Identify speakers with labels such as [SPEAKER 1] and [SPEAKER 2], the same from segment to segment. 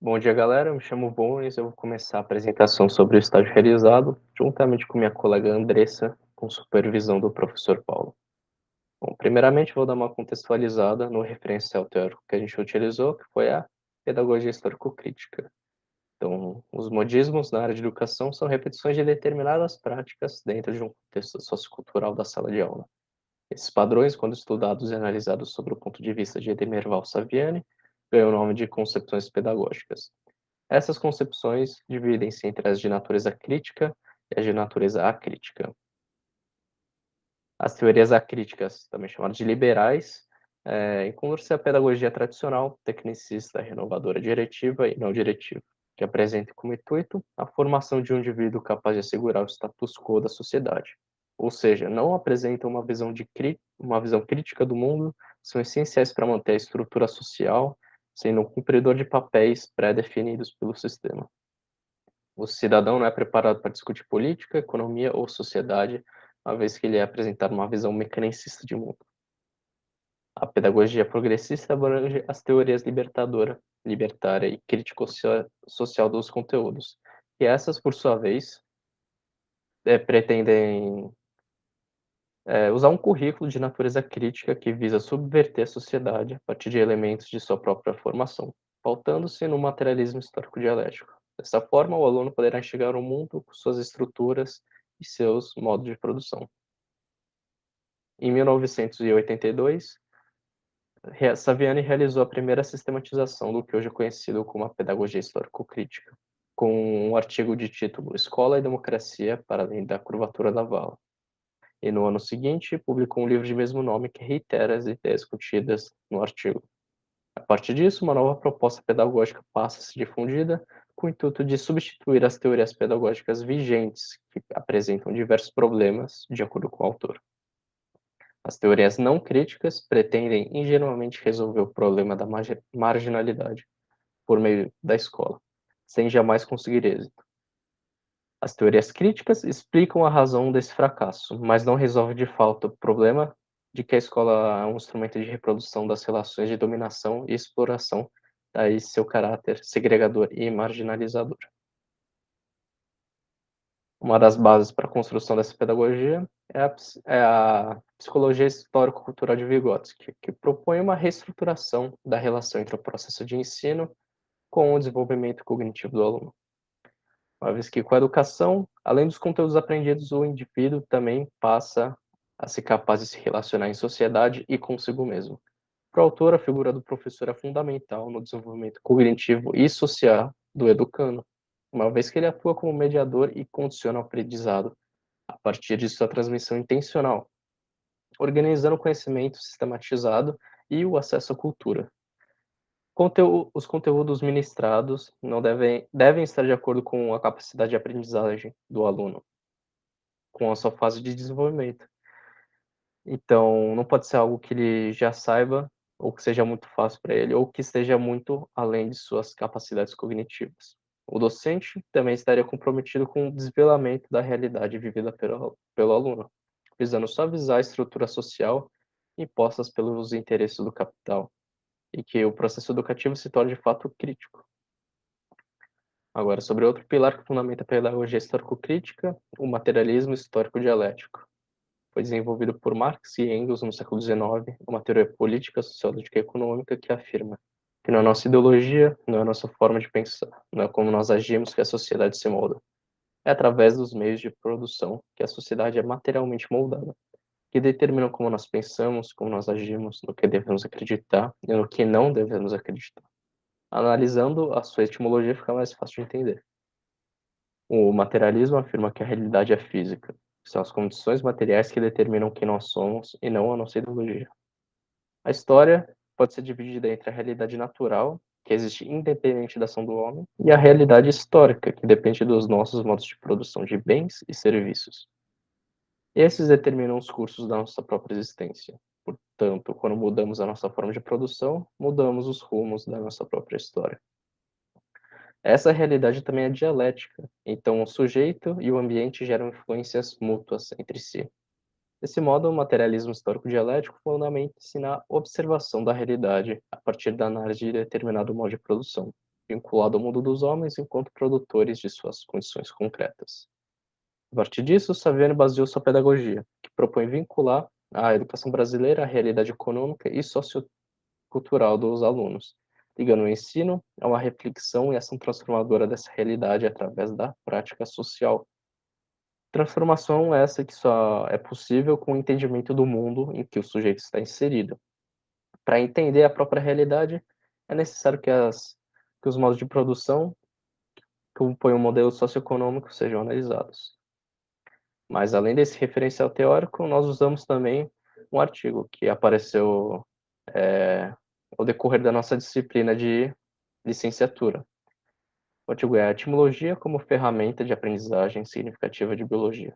[SPEAKER 1] Bom dia, galera. Eu me chamo Bonis. Eu vou começar a apresentação sobre o estágio realizado, juntamente com minha colega Andressa, com supervisão do professor Paulo. Bom, primeiramente, vou dar uma contextualizada no referencial teórico que a gente utilizou, que foi a pedagogia histórico-crítica. Então, os modismos na área de educação são repetições de determinadas práticas dentro de um contexto sociocultural da sala de aula. Esses padrões, quando estudados e analisados sobre o ponto de vista de Edemerval Saviani, ganham o nome de concepções pedagógicas. Essas concepções dividem-se entre as de natureza crítica e as de natureza acrítica. As teorias acríticas, também chamadas de liberais, encontram-se a pedagogia tradicional, tecnicista, renovadora diretiva e não diretiva, que apresenta como intuito a formação de um indivíduo capaz de assegurar o status quo da sociedade. Ou seja, não apresentam uma visão crítica do mundo, são essenciais para manter a estrutura social, sendo um cumpridor de papéis pré-definidos pelo sistema. O cidadão não é preparado para discutir política, economia ou sociedade, uma vez que ele é apresentado uma visão mecanicista de mundo. A pedagogia progressista abrange as teorias libertária e crítico-social dos conteúdos, e essas, por sua vez, pretendem usar um currículo de natureza crítica que visa subverter a sociedade a partir de elementos de sua própria formação, pautando-se no materialismo histórico dialético. Dessa forma, o aluno poderá enxergar o mundo com suas estruturas e seus modos de produção. Em 1982, Saviani realizou a primeira sistematização do que hoje é conhecido como a pedagogia histórico-crítica, com um artigo de título Escola e Democracia para além da curvatura da vala. E no ano seguinte, publicou um livro de mesmo nome que reitera as ideias discutidas no artigo. A partir disso, uma nova proposta pedagógica passa a ser difundida com o intuito de substituir as teorias pedagógicas vigentes, que apresentam diversos problemas, de acordo com o autor. As teorias não críticas pretendem ingenuamente resolver o problema da marginalidade por meio da escola, sem jamais conseguir êxito. As teorias críticas explicam a razão desse fracasso, mas não resolvem de fato o problema de que a escola é um instrumento de reprodução das relações de dominação e exploração, daí seu caráter segregador e marginalizador. Uma das bases para a construção dessa pedagogia é a psicologia histórico-cultural de Vygotsky, que propõe uma reestruturação da relação entre o processo de ensino com o desenvolvimento cognitivo do aluno. Uma vez que com a educação, além dos conteúdos aprendidos, o indivíduo também passa a ser capaz de se relacionar em sociedade e consigo mesmo. Para o autor, a figura do professor é fundamental no desenvolvimento cognitivo e social do educando, uma vez que ele atua como mediador e condiciona o aprendizado a partir de sua transmissão intencional, organizando o conhecimento sistematizado e o acesso à cultura. Os conteúdos ministrados não devem estar de acordo com a capacidade de aprendizagem do aluno, com a sua fase de desenvolvimento. Então, não pode ser algo que ele já saiba, ou que seja muito fácil para ele, ou que esteja muito além de suas capacidades cognitivas. O docente também estaria comprometido com o desvelamento da realidade vivida pelo aluno, visando suavizar a estrutura social impostas pelos interesses do capital, e que o processo educativo se torne de fato crítico. Agora, sobre outro pilar que fundamenta a pedagogia histórico-crítica, o materialismo histórico-dialético. Foi desenvolvido por Marx e Engels no século XIX, uma teoria política, sociológica e econômica que afirma que não é a nossa ideologia, não é a nossa forma de pensar, não é como nós agimos que a sociedade se molda. É através dos meios de produção que a sociedade é materialmente moldada, que determinam como nós pensamos, como nós agimos, no que devemos acreditar e no que não devemos acreditar. Analisando a sua etimologia fica mais fácil de entender. O materialismo afirma que a realidade é física. São as condições materiais que determinam quem nós somos e não a nossa ideologia. A história pode ser dividida entre a realidade natural, que existe independente da ação do homem, e a realidade histórica, que depende dos nossos modos de produção de bens e serviços. Esses determinam os cursos da nossa própria existência. Portanto, quando mudamos a nossa forma de produção, mudamos os rumos da nossa própria história. Essa realidade também é dialética, então o sujeito e o ambiente geram influências mútuas entre si. Desse modo, o materialismo histórico dialético fundamenta-se na observação da realidade a partir da análise de determinado modo de produção, vinculado ao mundo dos homens enquanto produtores de suas condições concretas. A partir disso, Saviani baseou sua pedagogia, que propõe vincular a educação brasileira à realidade econômica e sociocultural dos alunos, ligando o ensino a uma reflexão e ação transformadora dessa realidade através da prática social. Transformação essa que só é possível com o entendimento do mundo em que o sujeito está inserido. Para entender a própria realidade, é necessário que os modos de produção que compõem o modelo socioeconômico sejam analisados. Mas além desse referencial teórico, nós usamos também um artigo que apareceu ao decorrer da nossa disciplina de licenciatura. O artigo é a Etimologia como ferramenta de aprendizagem significativa de biologia,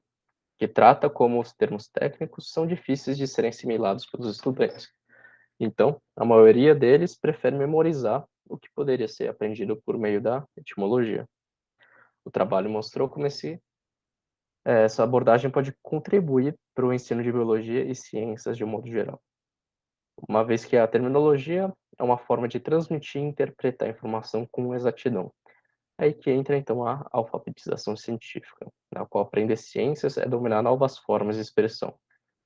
[SPEAKER 1] que trata como os termos técnicos são difíceis de serem assimilados pelos estudantes. Então, a maioria deles prefere memorizar o que poderia ser aprendido por meio da etimologia. O trabalho mostrou como essa abordagem pode contribuir para o ensino de biologia e ciências de um modo geral, uma vez que a terminologia é uma forma de transmitir e interpretar a informação com exatidão. É aí que entra, então, a alfabetização científica, na qual aprender ciências é dominar novas formas de expressão.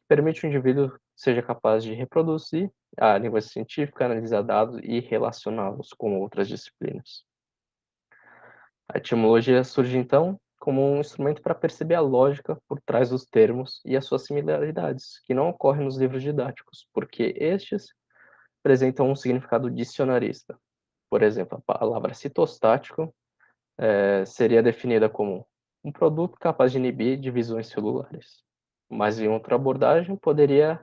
[SPEAKER 1] Permite o indivíduo seja capaz de reproduzir a linguagem científica, analisar dados e relacioná-los com outras disciplinas. A etimologia surge, então, como um instrumento para perceber a lógica por trás dos termos e as suas similaridades, que não ocorrem nos livros didáticos, porque estes apresentam um significado dicionarista. Por exemplo, a palavra citostático seria definida como um produto capaz de inibir divisões celulares. Mas em outra abordagem, poderia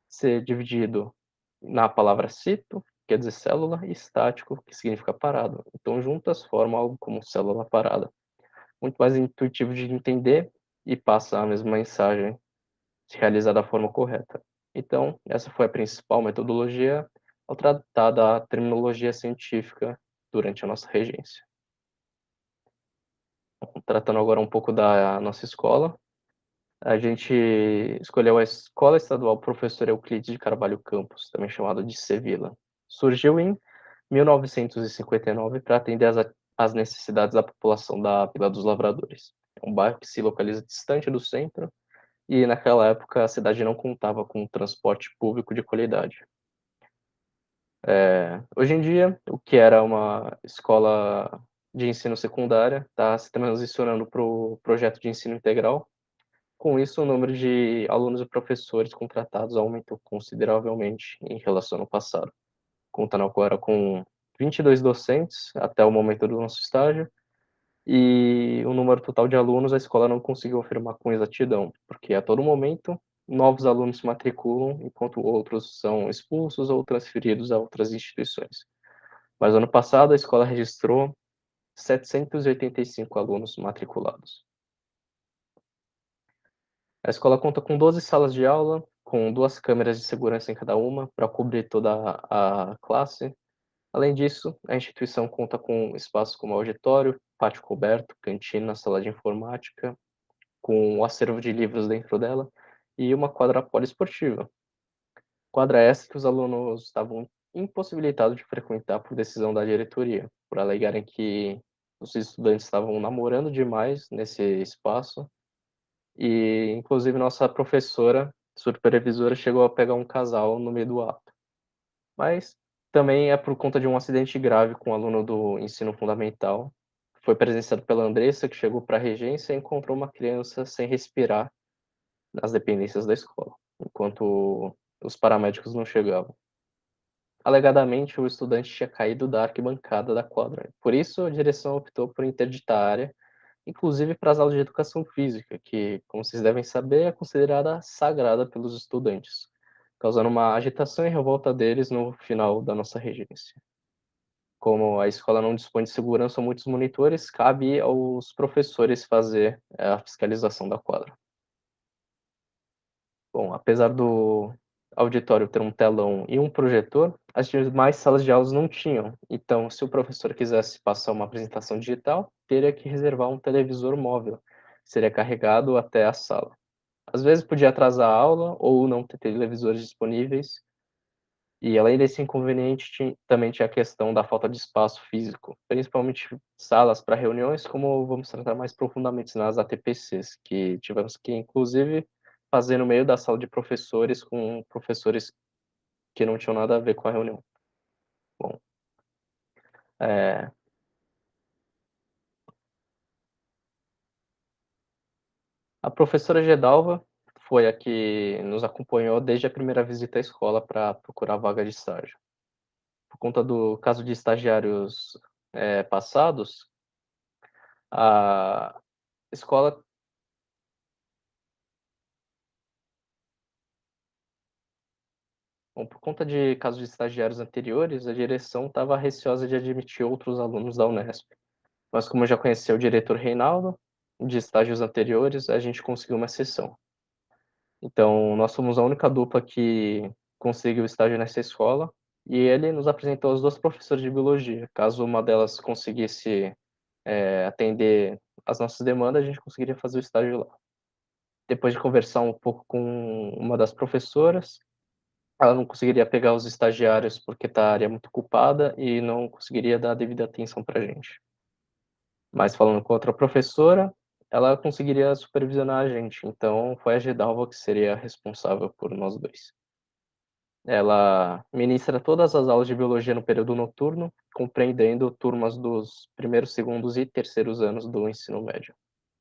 [SPEAKER 1] ser dividido na palavra cito, que quer dizer célula, e estático, que significa parado. Então, juntas formam algo como célula parada. Muito mais intuitivo de entender e passa a mesma mensagem se realizar da forma correta. Então, essa foi a principal metodologia ao tratar da terminologia científica durante a nossa regência. Tratando agora um pouco da nossa escola, a gente escolheu a Escola Estadual Professor Euclides de Carvalho Campos, também chamado de Sevilla. Surgiu em 1959 para atender às necessidades da população da Vila dos Lavradores. É um bairro que se localiza distante do centro e, naquela época, a cidade não contava com transporte público de qualidade. Hoje em dia, o que era uma escola de ensino secundária está se transicionando para o projeto de ensino integral. Com isso, o número de alunos e professores contratados aumentou consideravelmente em relação ao passado, contando agora com 22 docentes até o momento do nosso estágio, e o número total de alunos a escola não conseguiu afirmar com exatidão, porque a todo momento novos alunos se matriculam, enquanto outros são expulsos ou transferidos a outras instituições. Mas ano passado a escola registrou 785 alunos matriculados. A escola conta com 12 salas de aula, com 2 câmeras de segurança em cada uma, para cobrir toda a classe. Além disso, a instituição conta com espaços como auditório, pátio coberto, cantina, sala de informática, com um acervo de livros dentro dela, e uma quadra poliesportiva. Quadra essa que os alunos estavam impossibilitados de frequentar por decisão da diretoria, por alegarem que os estudantes estavam namorando demais nesse espaço e, inclusive, nossa professora, supervisora, chegou a pegar um casal no meio do ato. Mas também é por conta de um acidente grave com um aluno do ensino fundamental. Foi presenciado pela Andressa, que chegou para a regência e encontrou uma criança sem respirar nas dependências da escola, enquanto os paramédicos não chegavam. Alegadamente, o estudante tinha caído da arquibancada da quadra. Por isso, a direção optou por interditar a área, inclusive para as aulas de educação física, que, como vocês devem saber, é considerada sagrada pelos estudantes, causando uma agitação e revolta deles no final da nossa regência. Como a escola não dispõe de segurança ou muitos monitores, cabe aos professores fazer a fiscalização da quadra. Bom, apesar do auditório ter um telão e um projetor, as demais salas de aulas não tinham. Então, se o professor quisesse passar uma apresentação digital, teria que reservar um televisor móvel, que seria carregado até a sala. às vezes podia atrasar a aula ou não ter televisores disponíveis, e além desse inconveniente também tinha a questão da falta de espaço físico, principalmente salas para reuniões, como vamos tratar mais profundamente nas ATPCs, que tivemos que inclusive fazer no meio da sala de professores, com professores que não tinham nada a ver com a reunião. Bom, eh, a professora Gedalva foi a que nos acompanhou desde a primeira visita à escola para procurar vaga de estágio. Por conta do caso de estagiários, passados, a escola bom, por conta de casos de estagiários anteriores, a direção estava receosa de admitir outros alunos da Unesp. Mas como eu já conhecia o diretor Reinaldo, de estágios anteriores, a gente conseguiu uma exceção. Então, nós fomos a única dupla que conseguiu estágio nessa escola, e ele nos apresentou as 2 professoras de biologia. Caso uma delas conseguisse, atender às nossas demandas, a gente conseguiria fazer o estágio lá. Depois de conversar um pouco com uma das professoras, ela não conseguiria pegar os estagiários porque estaria muito ocupada e não conseguiria dar a devida atenção pra gente. Mas falando com outra professora, ela conseguiria supervisionar a gente, então foi a Gedalva que seria responsável por nós 2. Ela ministra todas as aulas de biologia no período noturno, compreendendo turmas dos primeiros, segundos e terceiros anos do ensino médio.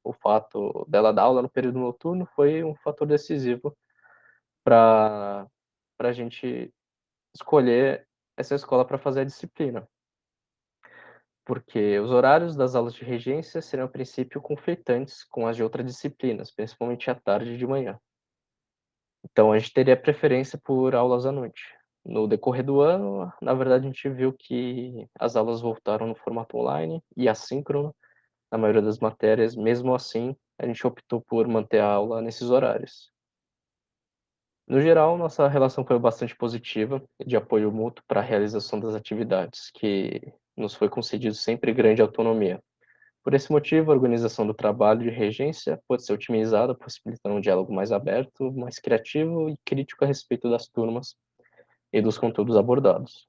[SPEAKER 1] O fato dela dar aula no período noturno foi um fator decisivo para a gente escolher essa escola para fazer a disciplina, porque os horários das aulas de regência seriam, a princípio, conflitantes com as de outras disciplinas, principalmente à tarde e de manhã. Então a gente teria preferência por aulas à noite. No decorrer do ano, na verdade, a gente viu que as aulas voltaram no formato online e assíncrono, na maioria das matérias. Mesmo assim, a gente optou por manter a aula nesses horários. No geral, nossa relação foi bastante positiva, de apoio mútuo para a realização das atividades, que nos foi concedido sempre grande autonomia. Por esse motivo, a organização do trabalho de regência pode ser otimizada, possibilitando um diálogo mais aberto, mais criativo e crítico a respeito das turmas e dos conteúdos abordados.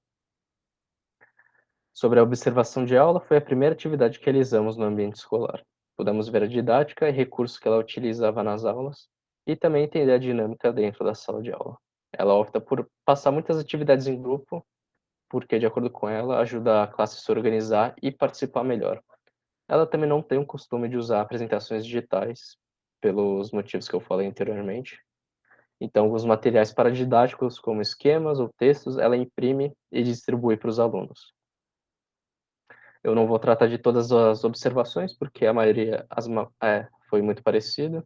[SPEAKER 1] Sobre a observação de aula, foi a primeira atividade que realizamos no ambiente escolar. Pudemos ver a didática e recursos que ela utilizava nas aulas e também entender a dinâmica dentro da sala de aula. Ela opta por passar muitas atividades em grupo, porque, de acordo com ela, ajuda a classe a se organizar e participar melhor. Ela também não tem o costume de usar apresentações digitais, pelos motivos que eu falei anteriormente. Então, os materiais paradidáticos, como esquemas ou textos, ela imprime e distribui para os alunos. Eu não vou tratar de todas as observações, porque a maioria foi muito parecida,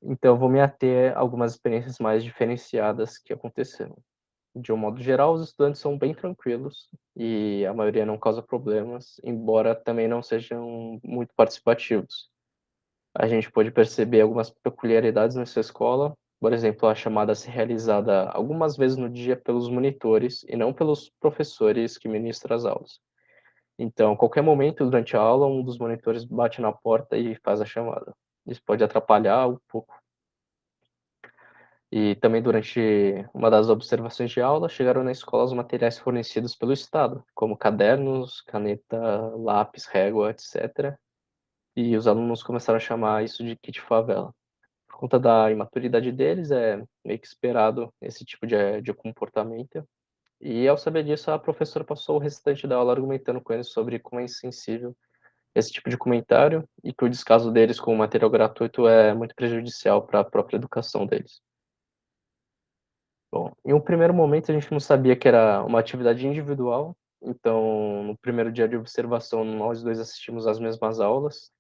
[SPEAKER 1] então eu vou me ater a algumas experiências mais diferenciadas que aconteceram. De um modo geral, os estudantes são bem tranquilos e a maioria não causa problemas, embora também não sejam muito participativos. A gente pôde perceber algumas peculiaridades nessa escola, por exemplo, a chamada ser realizada algumas vezes no dia pelos monitores e não pelos professores que ministram as aulas. Então, a qualquer momento durante a aula, um dos monitores bate na porta e faz a chamada. Isso pode atrapalhar um pouco. E também durante uma das observações de aula, chegaram na escola os materiais fornecidos pelo Estado, como cadernos, caneta, lápis, régua, etc. E os alunos começaram a chamar isso de kit favela. Por conta da imaturidade deles, é meio que esperado esse tipo de comportamento. E ao saber disso, a professora passou o restante da aula argumentando com eles sobre como é insensível esse tipo de comentário e que o descaso deles com o material gratuito é muito prejudicial para a própria educação deles. Bom, em um primeiro momento a gente não sabia que era uma atividade individual, então no primeiro dia de observação nós 2 assistimos às mesmas aulas,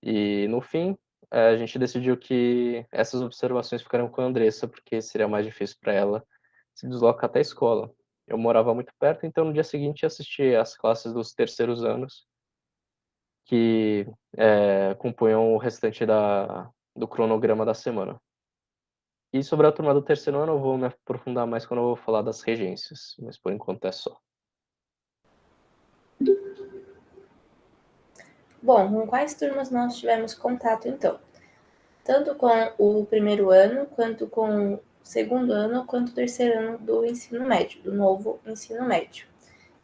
[SPEAKER 1] e no fim, a gente decidiu que essas observações ficariam com a Andressa, porque seria mais difícil para ela se deslocar até a escola. Eu morava muito perto, então no dia seguinte assisti às classes dos terceiros anos, que, compunham o restante do cronograma da semana. E sobre a turma do terceiro ano eu vou me aprofundar mais quando eu vou falar das regências, mas por enquanto é só.
[SPEAKER 2] Bom, com quais turmas nós tivemos contato então? tanto com o primeiro ano, quanto com o segundo ano, quanto o terceiro ano do ensino médio, do novo ensino médio.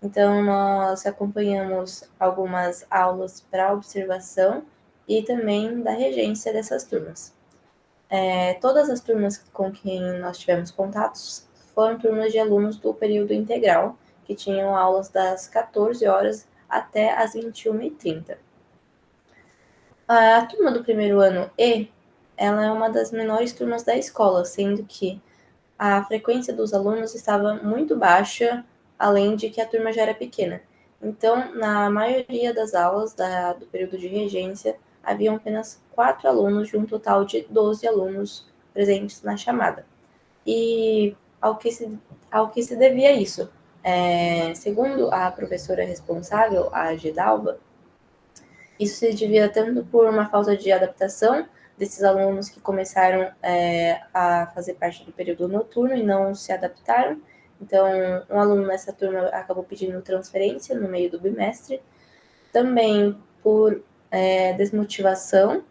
[SPEAKER 2] Então, nós acompanhamos algumas aulas para observação e também da regência dessas turmas. Todas as turmas com quem nós tivemos contatos foram turmas de alunos do período integral, que tinham aulas das 14 horas até as 21h30. A turma do primeiro ano ela é uma das menores turmas da escola, sendo que a frequência dos alunos estava muito baixa, além de que a turma já era pequena. Então, na maioria das aulas do período de regência, haviam apenas 4 alunos, de um total de 12 alunos presentes na chamada. E ao que se devia isso? Segundo a professora responsável, a Gidalva, isso se devia tanto por uma falta de adaptação desses alunos que começaram a fazer parte do período noturno e não se adaptaram. Então, um aluno nessa turma acabou pedindo transferência no meio do bimestre. Também por desmotivação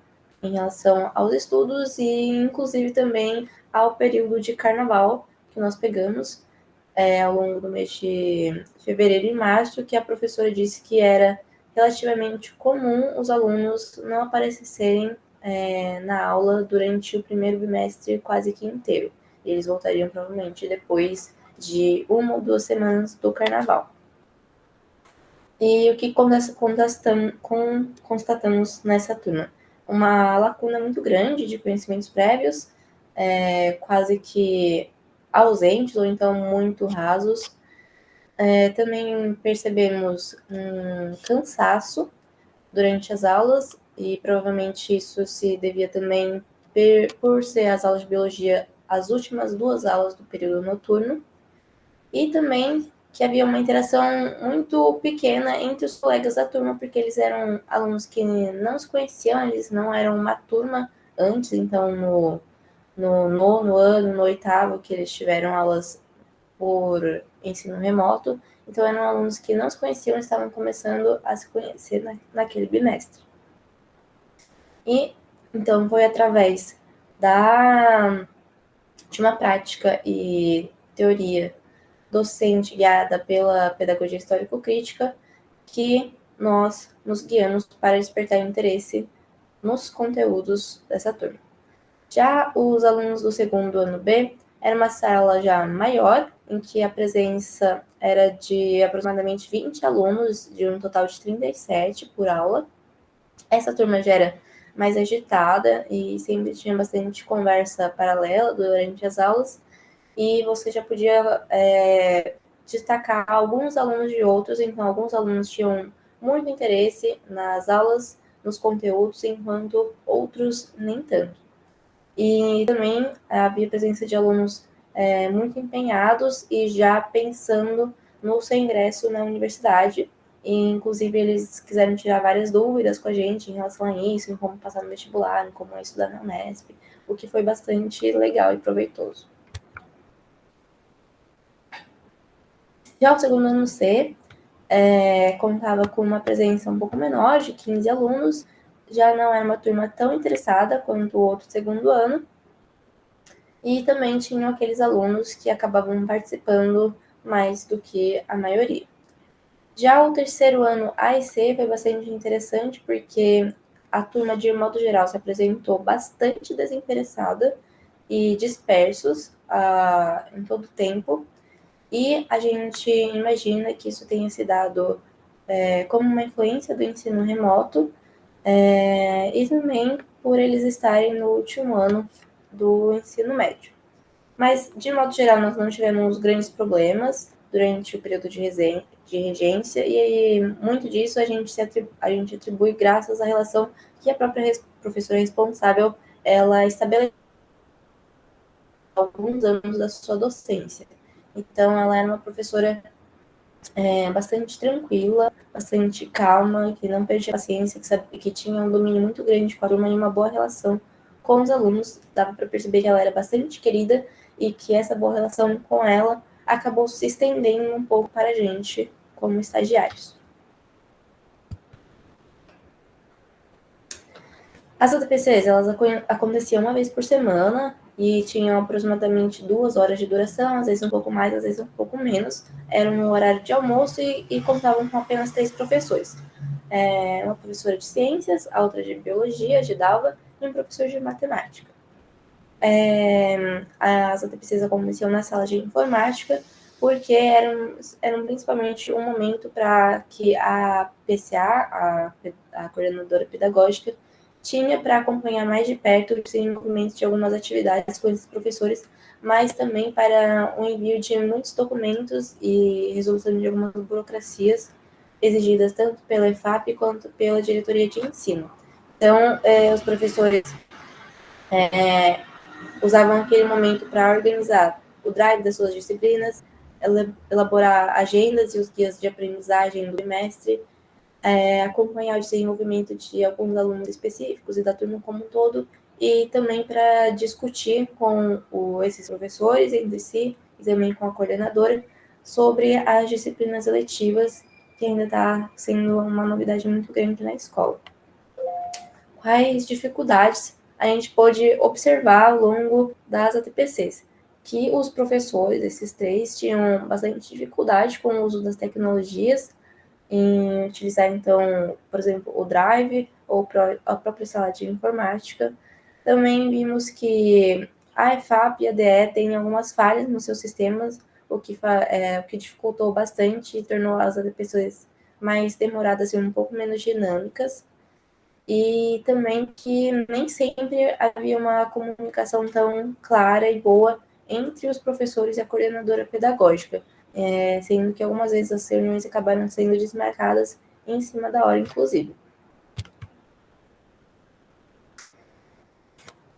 [SPEAKER 2] em relação aos estudos e, inclusive, também ao período de carnaval que nós pegamos ao longo do mês de fevereiro e março, que a professora disse que era relativamente comum os alunos não aparecerem na aula durante o primeiro bimestre quase que inteiro. Eles voltariam provavelmente depois de 1 ou 2 semanas do carnaval. E o que constatamos nessa turma? Uma lacuna muito grande de conhecimentos prévios, quase que ausentes ou então muito rasos. Também percebemos um cansaço durante as aulas, e provavelmente isso se devia também por ser as aulas de biologia as últimas 2 aulas do período noturno, e também que havia uma interação muito pequena entre os colegas da turma, porque eles eram alunos que não se conheciam, eles não eram uma turma antes, então no nono ano, no oitavo, que eles tiveram aulas por ensino remoto, então eram alunos que não se conheciam, estavam começando a se conhecer naquele bimestre. E então foi através de uma prática e teoria docente guiada pela pedagogia histórico-crítica que nós nos guiamos para despertar interesse nos conteúdos dessa turma. Já os alunos do segundo ano B, era uma sala já maior, em que a presença era de aproximadamente 20 alunos, de um total de 37 por aula. Essa turma já era mais agitada e sempre tinha bastante conversa paralela durante as aulas, e você já podia destacar alguns alunos de outros, então alguns alunos tinham muito interesse nas aulas, nos conteúdos, enquanto outros nem tanto. E também havia presença de alunos muito empenhados e já pensando no seu ingresso na universidade. E, inclusive, eles quiseram tirar várias dúvidas com a gente em relação a isso, em como passar no vestibular, em como estudar na Unesp, o que foi bastante legal e proveitoso. Já o segundo ano C contava com uma presença um pouco menor, de 15 alunos, já não era uma turma tão interessada quanto o outro segundo ano, e também tinham aqueles alunos que acabavam participando mais do que a maioria. Já o terceiro ano A e C foi bastante interessante, porque a turma, de modo geral, se apresentou bastante desinteressada e dispersos em todo o tempo, e a gente imagina que isso tenha se dado como uma influência do ensino remoto, e também por eles estarem no último ano do ensino médio. Mas, de modo geral, nós não tivemos grandes problemas durante o período de regência, e muito disso a gente atribui graças à relação que a própria professora responsável ela estabeleceu alguns anos da sua docência. Então, ela era uma professora bastante tranquila, bastante calma, que não perdia a paciência, que tinha um domínio muito grande com a turma e uma boa relação com os alunos. Dava para perceber que ela era bastante querida e que essa boa relação com ela acabou se estendendo um pouco para a gente como estagiários. As ATPCs, elas aconteciam uma vez por semana e tinham aproximadamente 2 horas de duração, às vezes um pouco mais, às vezes um pouco menos. Era no horário de almoço e contavam com apenas 3 professores. Uma professora de ciências, a outra de biologia, de Dalva, e um professor de matemática. As ATPCs aconteciam na sala de informática, porque eram principalmente um momento para que a PCA, a coordenadora pedagógica, tinha para acompanhar mais de perto o desenvolvimento de algumas atividades com esses professores, mas também para o envio de muitos documentos e resolução de algumas burocracias exigidas tanto pela EFAP quanto pela diretoria de ensino. Então, os professores usavam aquele momento para organizar o drive das suas disciplinas, elaborar agendas e os guias de aprendizagem do trimestre, acompanhar o desenvolvimento de alguns alunos específicos e da turma como um todo, e também para discutir com esses professores entre si, e também com a coordenadora, sobre as disciplinas eletivas, que ainda está sendo uma novidade muito grande na escola. Quais dificuldades a gente pôde observar ao longo das ATPCs? Que os professores, esses três, tinham bastante dificuldade com o uso das tecnologias, em utilizar, então, por exemplo, o Drive ou a própria sala de informática. Também vimos que a EFAP e a DE têm algumas falhas nos seus sistemas, o que dificultou bastante e tornou as ATPCs mais demoradas e um pouco menos dinâmicas. E também que nem sempre havia uma comunicação tão clara e boa entre os professores e a coordenadora pedagógica, sendo que algumas vezes as reuniões acabaram sendo desmarcadas em cima da hora, inclusive.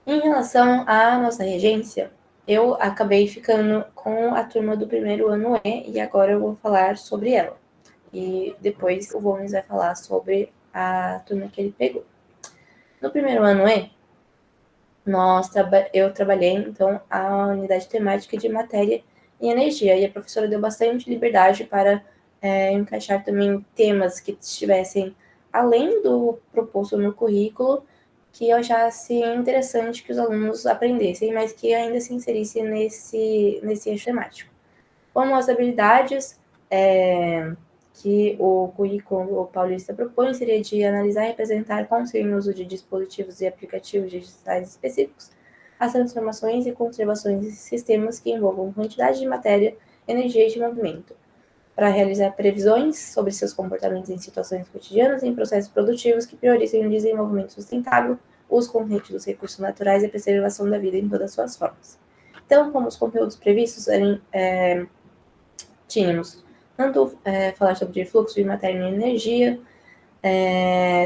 [SPEAKER 2] Em relação à nossa regência, eu acabei ficando com a turma do primeiro ano E e agora eu vou falar sobre ela. E depois o Gomes vai falar sobre a turma que ele pegou. No primeiro ano E, eu trabalhei, então, a unidade temática de matéria e energia, e a professora deu bastante liberdade para encaixar também temas que estivessem além do proposto no currículo, que eu achasse interessante que os alunos aprendessem, mas que ainda se inserissem nesse eixo temático. Como as habilidades que o currículo paulista propõe seria de analisar e representar com o uso de dispositivos e aplicativos digitais específicos as transformações e conservações de sistemas que envolvam quantidade de matéria, energia e de movimento, para realizar previsões sobre seus comportamentos em situações cotidianas e em processos produtivos que priorizem o desenvolvimento sustentável, o uso consciente dos recursos naturais e a preservação da vida em todas as suas formas. Então, como os conteúdos previstos tínhamos tanto falar sobre fluxo de matéria e energia,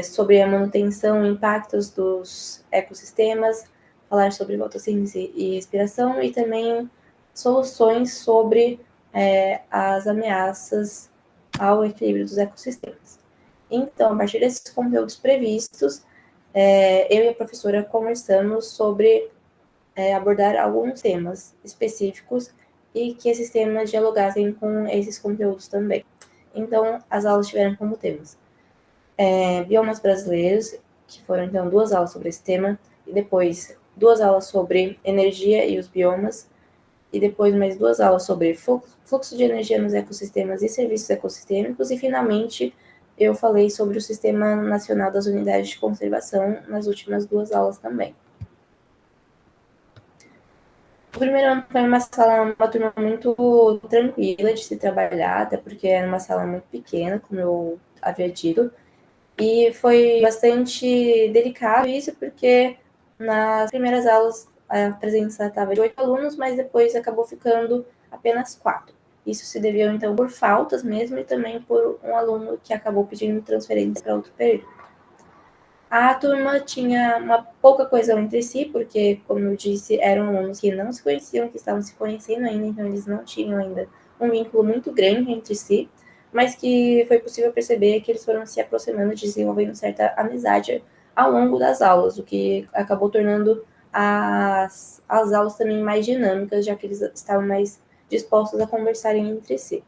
[SPEAKER 2] sobre a manutenção e impactos dos ecossistemas, falar sobre fotossíntese e respiração e também soluções sobre as ameaças ao equilíbrio dos ecossistemas. Então, a partir desses conteúdos previstos, eu e a professora conversamos sobre abordar alguns temas específicos e que esses temas dialogassem com esses conteúdos também. Então, as aulas tiveram como temas biomas brasileiros, que foram então 2 aulas sobre esse tema, e depois 2 aulas sobre energia e os biomas, e depois mais 2 aulas sobre fluxo de energia nos ecossistemas e serviços ecossistêmicos, e finalmente eu falei sobre o Sistema Nacional das Unidades de Conservação nas últimas 2 aulas também. O primeiro ano foi uma turma muito tranquila de se trabalhar, até porque era uma sala muito pequena, como eu havia dito, e foi bastante delicado isso, porque nas primeiras aulas a presença estava de 8 alunos, mas depois acabou ficando apenas 4. Isso se deveu, então, por faltas mesmo e também por um aluno que acabou pedindo transferência para outro período. A turma tinha uma pouca coesão entre si, porque, como eu disse, eram alunos que não se conheciam, que estavam se conhecendo ainda, então eles não tinham ainda um vínculo muito grande entre si, mas que foi possível perceber que eles foram se aproximando e desenvolvendo certa amizade ao longo das aulas, o que acabou tornando as aulas também mais dinâmicas, já que eles estavam mais dispostos a conversarem entre si.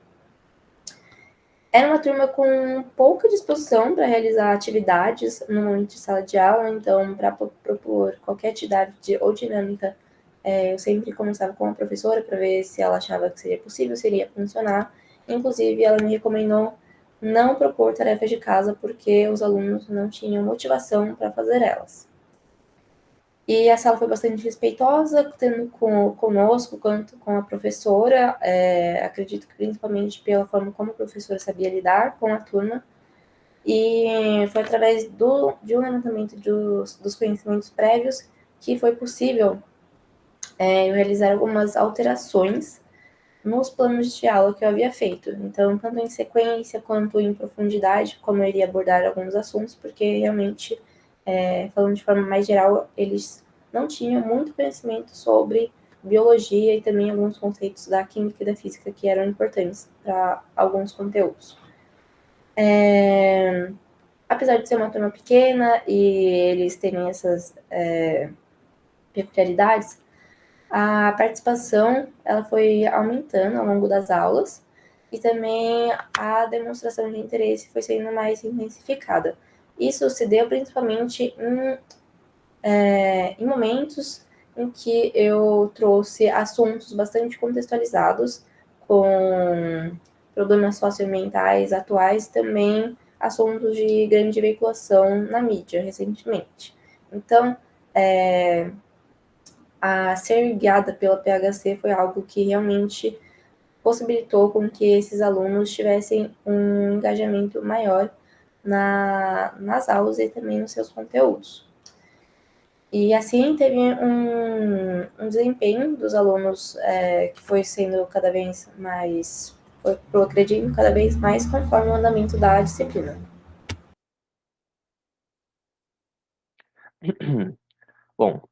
[SPEAKER 2] Era uma turma com pouca disposição para realizar atividades no momento de sala de aula, então, para propor qualquer atividade ou dinâmica, eu sempre conversava com a professora para ver se ela achava que seria possível, se iria funcionar. Inclusive, ela me recomendou não propor tarefas de casa porque os alunos não tinham motivação para fazer elas. E a sala foi bastante respeitosa, tanto conosco quanto com a professora. Acredito que principalmente pela forma como a professora sabia lidar com a turma. E foi através de um levantamento dos conhecimentos prévios que foi possível eu realizar algumas alterações nos planos de aula que eu havia feito. Então, tanto em sequência quanto em profundidade, como eu iria abordar alguns assuntos, porque realmente, falando de forma mais geral, eles não tinham muito conhecimento sobre biologia e também alguns conceitos da química e da física que eram importantes para alguns conteúdos. Apesar de ser uma turma pequena e eles terem essas peculiaridades, a participação ela foi aumentando ao longo das aulas e também a demonstração de interesse foi sendo mais intensificada. Isso se deu principalmente em momentos em que eu trouxe assuntos bastante contextualizados com problemas socioambientais atuais, também assuntos de grande veiculação na mídia recentemente. Então, a ser guiada pela PHC foi algo que realmente possibilitou com que esses alunos tivessem um engajamento maior nas aulas e também nos seus conteúdos. E assim teve um desempenho dos alunos que foi sendo cada vez mais, foi progredindo cada vez mais conforme o andamento da disciplina.
[SPEAKER 1] Bom,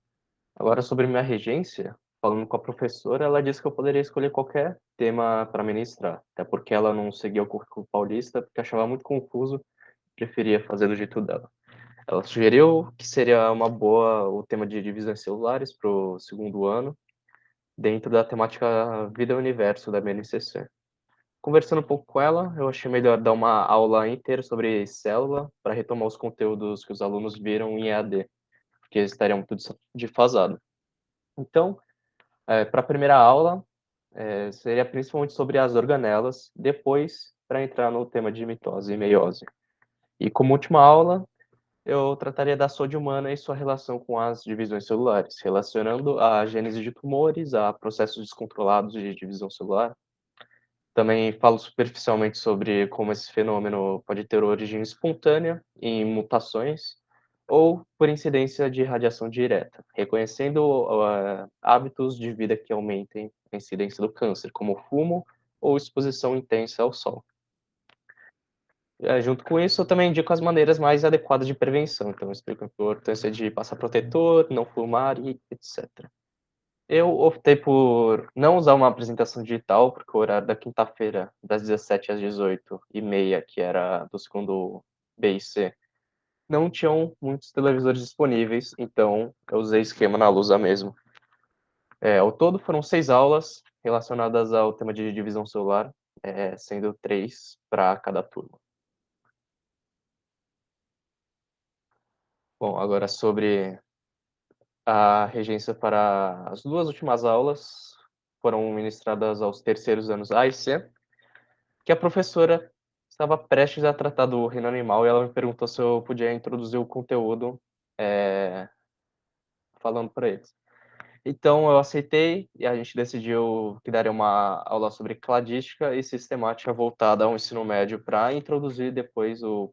[SPEAKER 1] agora sobre minha regência, falando com a professora, ela disse que eu poderia escolher qualquer tema para ministrar, até porque ela não seguia o currículo paulista, porque achava muito confuso, preferia fazer do jeito dela. Ela sugeriu que seria uma boa o tema de divisões celulares para o segundo ano, dentro da temática Vida e Universo da BNCC. Conversando um pouco com ela, eu achei melhor dar uma aula inteira sobre célula para retomar os conteúdos que os alunos viram em EAD, porque eles estariam tudo defasado. Então, para a primeira aula, seria principalmente sobre as organelas, depois para entrar no tema de mitose e meiose. E como última aula, eu trataria da saúde humana e sua relação com as divisões celulares, relacionando a gênese de tumores a processos descontrolados de divisão celular. Também falo superficialmente sobre como esse fenômeno pode ter origem espontânea em mutações ou por incidência de radiação direta, reconhecendo hábitos de vida que aumentem a incidência do câncer, como fumo ou exposição intensa ao sol. Junto com isso, eu também indico as maneiras mais adequadas de prevenção, então eu explico a importância de passar protetor, não fumar e etc. Eu optei por não usar uma apresentação digital, porque o horário da quinta-feira, das 17 às 18h30, que era do segundo B e C, não tinham muitos televisores disponíveis, então eu usei esquema na lousa mesmo. Ao todo foram 6 aulas relacionadas ao tema de divisão celular, sendo 3 para cada turma. Bom, agora sobre a regência para as 2 últimas aulas, foram ministradas aos terceiros anos A e C, que a professora estava prestes a tratar do reino animal e ela me perguntou se eu podia introduzir o conteúdo, falando para eles. Então eu aceitei e a gente decidiu que daria uma aula sobre cladística e sistemática voltada ao ensino médio para introduzir depois o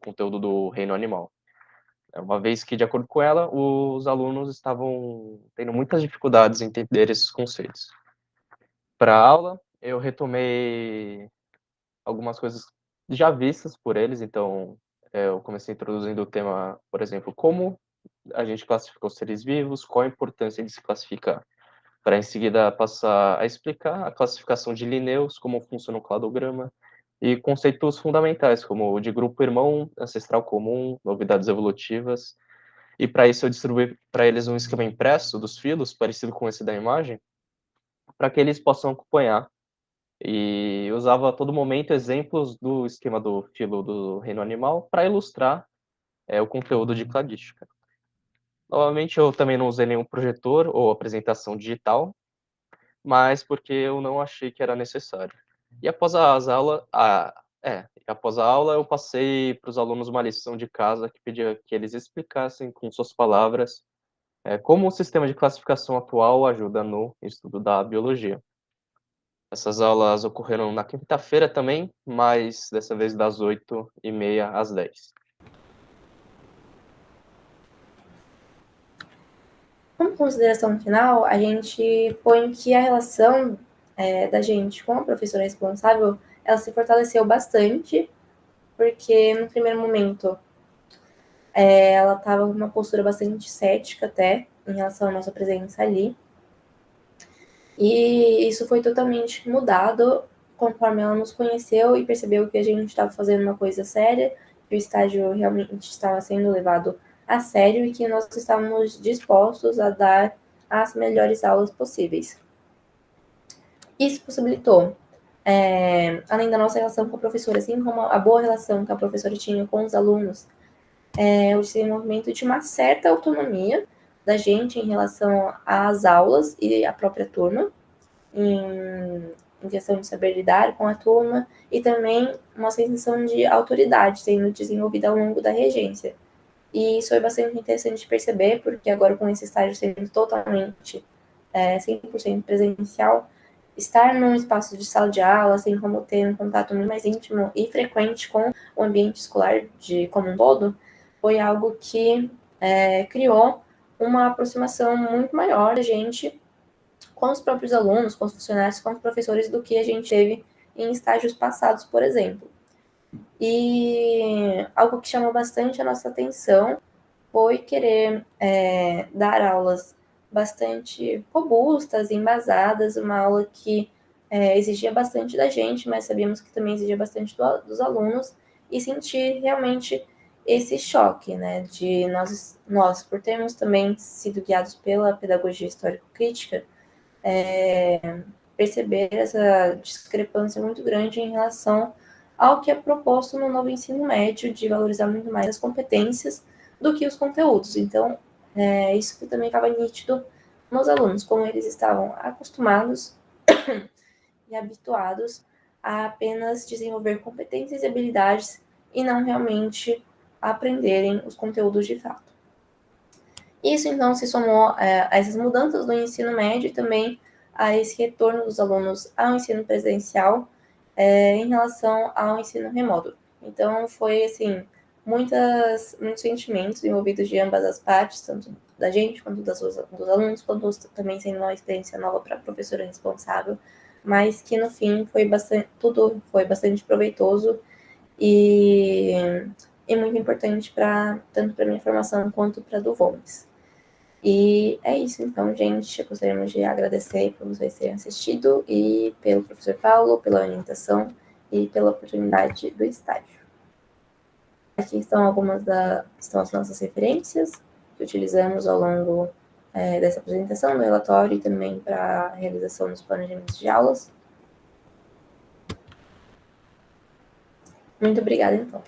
[SPEAKER 1] conteúdo do reino animal. Uma vez que, de acordo com ela, os alunos estavam tendo muitas dificuldades em entender esses conceitos. Para a aula, eu retomei algumas coisas já vistas por eles, então eu comecei introduzindo o tema, por exemplo, como a gente classifica os seres vivos, qual a importância de se classificar, para em seguida passar a explicar a classificação de Linnaeus, como funciona o cladograma, e conceitos fundamentais, como o de grupo irmão, ancestral comum, novidades evolutivas, e para isso eu distribuí para eles um esquema impresso dos filos, parecido com esse da imagem, para que eles possam acompanhar e usava a todo momento exemplos do esquema do filo do reino animal para ilustrar o conteúdo de cladística. Novamente, eu também não usei nenhum projetor ou apresentação digital, mas porque eu não achei que era necessário. E após a aula eu passei para os alunos uma lição de casa que pedia que eles explicassem com suas palavras como o sistema de classificação atual ajuda no estudo da biologia. Essas aulas ocorreram na quinta-feira também, mas dessa vez das 8h30 às 10h.
[SPEAKER 2] Como consideração final, a gente põe que a relação da gente com a professora responsável, ela se fortaleceu bastante, porque no primeiro momento ela estava com uma postura bastante cética até em relação à nossa presença ali. E isso foi totalmente mudado conforme ela nos conheceu e percebeu que a gente estava fazendo uma coisa séria, que o estágio realmente estava sendo levado a sério e que nós estávamos dispostos a dar as melhores aulas possíveis. Isso possibilitou, além da nossa relação com a professora, assim como a boa relação que a professora tinha com os alunos, o desenvolvimento de uma certa autonomia da gente em relação às aulas e à própria turma, em questão de saber lidar com a turma, e também uma sensação de autoridade sendo desenvolvida ao longo da regência. E isso é bastante interessante de perceber, porque agora com esse estágio sendo totalmente 100% presencial, estar num espaço de sala de aula, assim como ter um contato muito mais íntimo e frequente com o ambiente escolar como um todo, foi algo que criou uma aproximação muito maior da gente com os próprios alunos, com os funcionários, com os professores, do que a gente teve em estágios passados, por exemplo. E algo que chamou bastante a nossa atenção foi querer dar aulas bastante robustas, embasadas, uma aula que exigia bastante da gente, mas sabíamos que também exigia bastante dos alunos, e sentir realmente esse choque, né, de nós, por termos também sido guiados pela pedagogia histórico-crítica, perceber essa discrepância muito grande em relação ao que é proposto no novo ensino médio, de valorizar muito mais as competências do que os conteúdos. Então, isso que também estava nítido nos alunos, como eles estavam acostumados e habituados a apenas desenvolver competências e habilidades e não realmente aprenderem os conteúdos de fato. Isso, então, se somou a essas mudanças do ensino médio e também a esse retorno dos alunos ao ensino presencial em relação ao ensino remoto. Então, foi, assim, muitos sentimentos envolvidos de ambas as partes, tanto da gente quanto dos alunos, quanto também sendo uma experiência nova para a professora responsável, mas que, no fim, tudo foi bastante proveitoso e muito importante tanto para a minha formação quanto para a do Volmes. E é isso, então, gente. Gostaríamos de agradecer por vocês terem assistido e pelo professor Paulo, pela orientação e pela oportunidade do estágio. Aqui estão estão as nossas referências que utilizamos ao longo dessa apresentação, do relatório e também para a realização dos planejamentos de aulas. Muito obrigada, então.